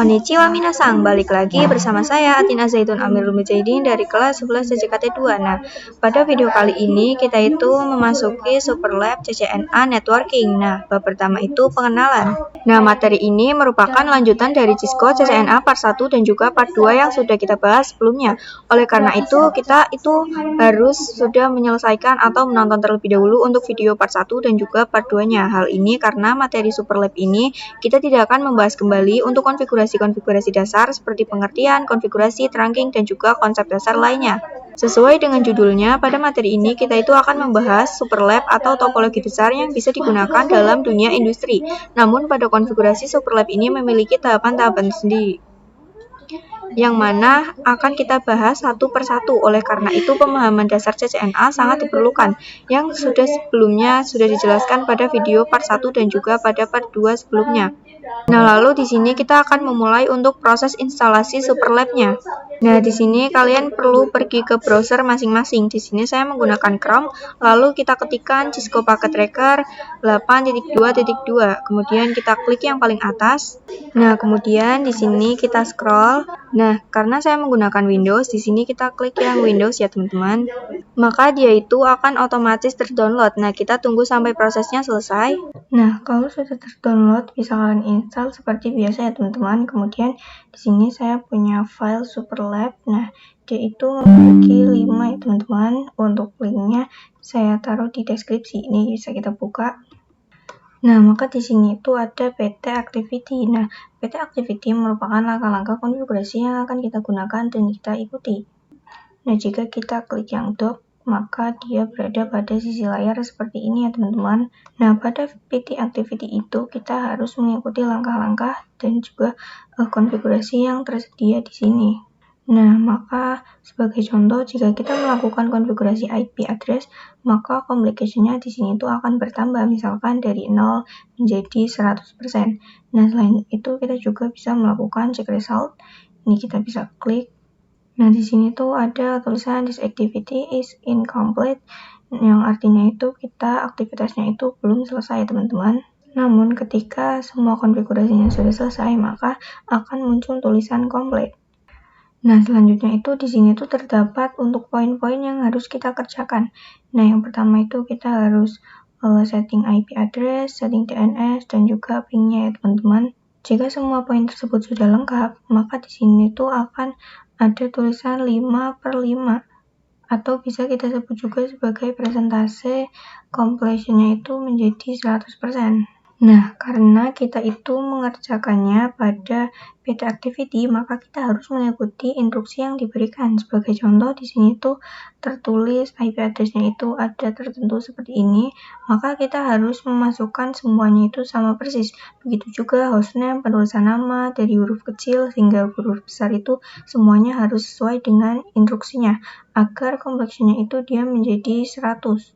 Konnichiwa minasang, balik lagi bersama saya Atina Zaitun Amirul Mujahidin dari kelas 11 CJKT 2. Nah, pada video kali ini kita itu memasuki Super Lab CCNA Networking. Nah, bab pertama itu pengenalan. Nah, materi ini merupakan lanjutan dari Cisco CCNA part 1 dan juga part 2 yang sudah kita bahas sebelumnya. Oleh karena itu, kita harus sudah menyelesaikan atau menonton terlebih dahulu untuk video part 1 dan juga part 2-nya. Hal ini karena materi Super Lab ini kita tidak akan membahas kembali untuk konfigurasi dasar seperti pengertian, konfigurasi, trunking, dan juga konsep dasar lainnya. Sesuai dengan judulnya, pada materi ini kita itu akan membahas Super Lab atau topologi besar yang bisa digunakan dalam dunia industri. Namun pada konfigurasi Super Lab ini memiliki tahapan-tahapan sendiri, yang mana akan kita bahas satu persatu. Oleh karena itu, pemahaman dasar CCNA sangat diperlukan, yang sebelumnya sudah dijelaskan pada video part 1 dan juga pada part 2 sebelumnya. Nah, lalu di sini kita akan memulai untuk proses instalasi Super Lab-nya. Nah, di sini kalian perlu pergi ke browser masing-masing. Di sini saya menggunakan Chrome, lalu kita ketikkan Cisco Packet Tracker 8.2.2. Kemudian kita klik yang paling atas. Nah, kemudian di sini kita scroll. Nah, karena saya menggunakan Windows, di sini kita klik yang Windows ya, teman-teman. Maka dia itu akan otomatis terdownload. Nah, kita tunggu sampai prosesnya selesai. Nah, kalau sudah terdownload, bisa kalian install seperti biasa ya, teman-teman. Kemudian di sini saya punya file Super Lab. Nah, dia itu memiliki 5 ya, teman-teman. Untuk linknya saya taruh di deskripsi. Ini bisa kita buka. Nah, maka di sini itu ada PT Activity. Nah, PT Activity merupakan langkah-langkah konfigurasi yang akan kita gunakan dan kita ikuti. Nah, jika kita klik yang dock, maka dia berada pada sisi layar seperti ini ya, teman-teman. Nah, pada PT Activity itu kita harus mengikuti langkah-langkah dan juga konfigurasi yang tersedia di sini. Nah, maka sebagai contoh, jika kita melakukan konfigurasi IP address, maka complication-nya di sini itu akan bertambah, misalkan dari 0 menjadi 100%. Nah, selain itu kita juga bisa melakukan check result. Ini kita bisa klik. Nah, di sini tuh ada tulisan this activity is incomplete, yang artinya itu aktivitasnya itu belum selesai, teman-teman. Namun, ketika semua konfigurasinya sudah selesai, maka akan muncul tulisan complete. Nah, selanjutnya itu di sini tuh terdapat untuk poin-poin yang harus kita kerjakan. Nah, yang pertama itu kita harus setting IP address, setting DNS, dan juga ping-nya ya, teman-teman. Jika semua poin tersebut sudah lengkap, maka di sini tuh akan ada tulisan 5/5, atau bisa kita sebut juga sebagai presentase completion-nya itu menjadi 100%. Nah, karena kita itu mengerjakannya pada PT Activity, maka kita harus mengikuti instruksi yang diberikan. Sebagai contoh, di sini tuh tertulis IP address-nya itu ada tertentu seperti ini, maka kita harus memasukkan semuanya itu sama persis. Begitu juga hostname, penulisan nama, dari huruf kecil hingga huruf besar itu semuanya harus sesuai dengan instruksinya, agar completion-nya itu dia menjadi 100.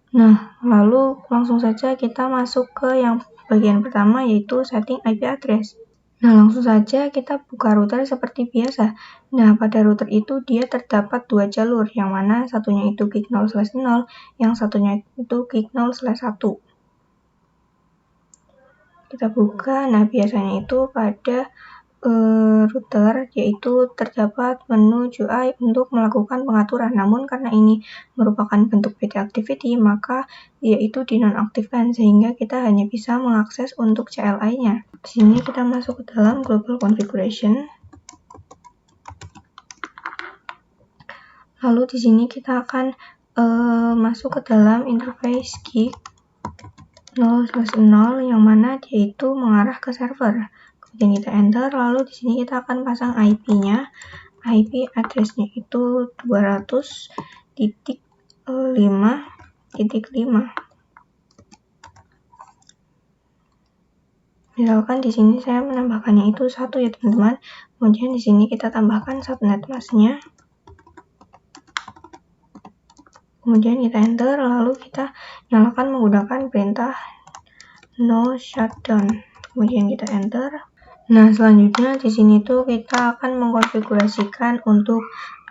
Nah, lalu langsung saja kita masuk ke yang bagian pertama, yaitu setting IP address. Nah, langsung saja kita buka router seperti biasa. Nah, pada router itu dia terdapat 2 jalur, yang mana satunya itu gig 0/0, yang satunya itu gig 0/1. Kita buka, nah biasanya itu pada router yaitu terdapat menu UI untuk melakukan pengaturan. Namun karena ini merupakan bentuk PT Activity, maka dia itu dinonaktifkan sehingga kita hanya bisa mengakses untuk CLI-nya. Di sini kita masuk ke dalam Global Configuration. Lalu di sini kita akan masuk ke dalam interface gig 0/0 yang mana dia itu mengarah ke server. Kemudian kita enter, lalu di sini kita akan pasang IP-nya. IP address-nya itu 200.5.5. Misalkan di sini saya menambahkannya itu 1 ya, teman-teman. Kemudian di sini kita tambahkan subnet mask-nya. Kemudian kita enter, lalu kita nyalakan menggunakan perintah no shutdown. Kemudian kita enter. Nah, selanjutnya di sini tuh kita akan mengkonfigurasikan untuk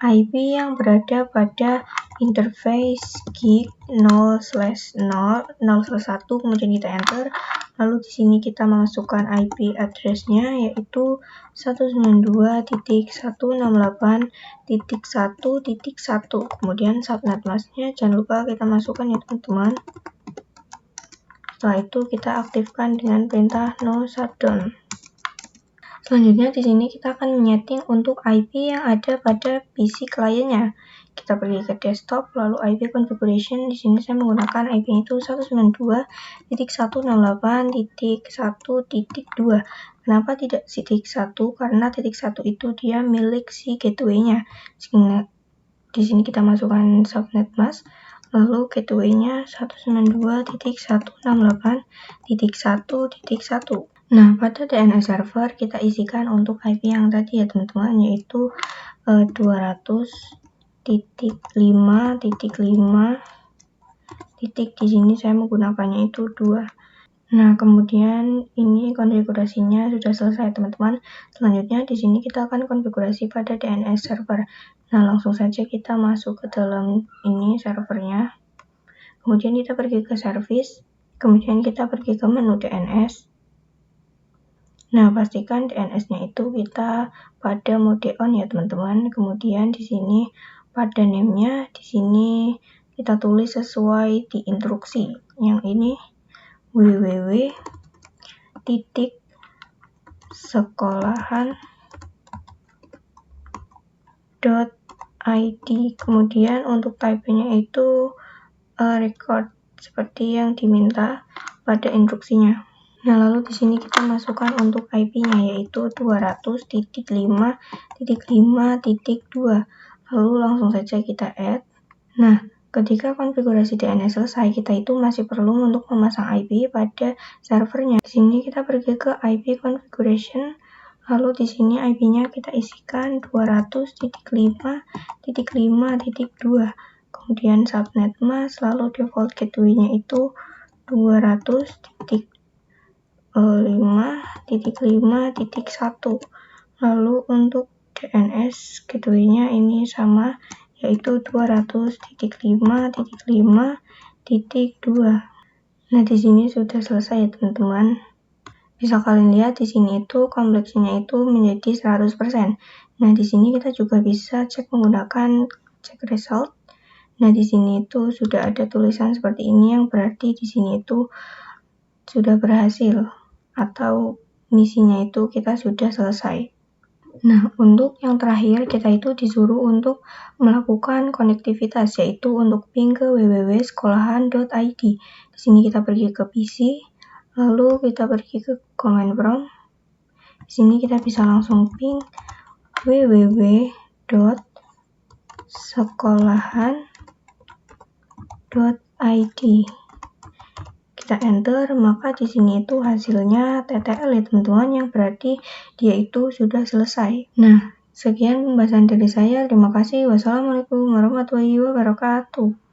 IP yang berada pada interface gig 0/0, 0/1, kemudian kita enter. Lalu di sini kita masukkan IP address-nya yaitu 192.168.1.1. Kemudian subnet mask-nya jangan lupa kita masukkan ya teman-teman. Setelah itu kita aktifkan dengan perintah no shutdown. Selanjutnya di sini kita akan menyeting untuk IP yang ada pada PC kliennya. Kita pergi ke desktop, lalu IP configuration. Di sini saya menggunakan IP itu 192.168.1.2. Kenapa tidak titik 1? Karena titik 1 itu dia milik si gateway-nya. Di sini kita masukkan subnet mask, lalu gateway-nya 192.168.1.1. Nah, pada DNS server kita isikan untuk IP yang tadi ya teman-teman, yaitu 200.5.5 titik. Di sini saya menggunakannya itu 2. Nah, kemudian ini konfigurasinya sudah selesai teman-teman. Selanjutnya di sini kita akan konfigurasi pada DNS server. Nah, langsung saja kita masuk ke dalam ini servernya. Kemudian kita pergi ke service, kemudian kita pergi ke menu DNS. Nah, pastikan DNS-nya itu kita pada mode on ya teman-teman. Kemudian di sini pada name-nya di sini kita tulis sesuai di instruksi. Yang ini www.sekolahan.id. Kemudian untuk type-nya itu record seperti yang diminta pada instruksinya. Nah, lalu di sini kita masukkan untuk IP-nya yaitu 200.5.5.2. Lalu langsung saja kita add. Nah, ketika konfigurasi DNS selesai, kita itu masih perlu untuk memasang IP pada servernya. Di sini kita pergi ke IP configuration. Lalu di sini IP-nya kita isikan 200.5.5.2. Kemudian subnet mask, lalu default gateway-nya itu 200.5.5.1. Lalu untuk DNS gateway-nya ini sama, yaitu 200.5.5.2. Nah, di sini sudah selesai ya teman-teman. Bisa kalian lihat di sini itu kompleksinya itu menjadi 100%. Nah, di sini kita juga bisa cek menggunakan check result. Nah, di sini itu sudah ada tulisan seperti ini yang berarti di sini itu sudah berhasil atau misinya itu kita sudah selesai. Nah, untuk yang terakhir kita itu disuruh untuk melakukan konektivitas, yaitu untuk ping ke www.sekolahan.id. Di sini kita pergi ke PC, lalu kita pergi ke command prompt. Di sini kita bisa langsung ping www.sekolahan.id. Kita enter, maka di sini itu hasilnya TTL ya teman-teman, yang berarti dia itu sudah selesai. Nah, sekian pembahasan dari saya. Terima kasih. Wassalamualaikum warahmatullahi wabarakatuh.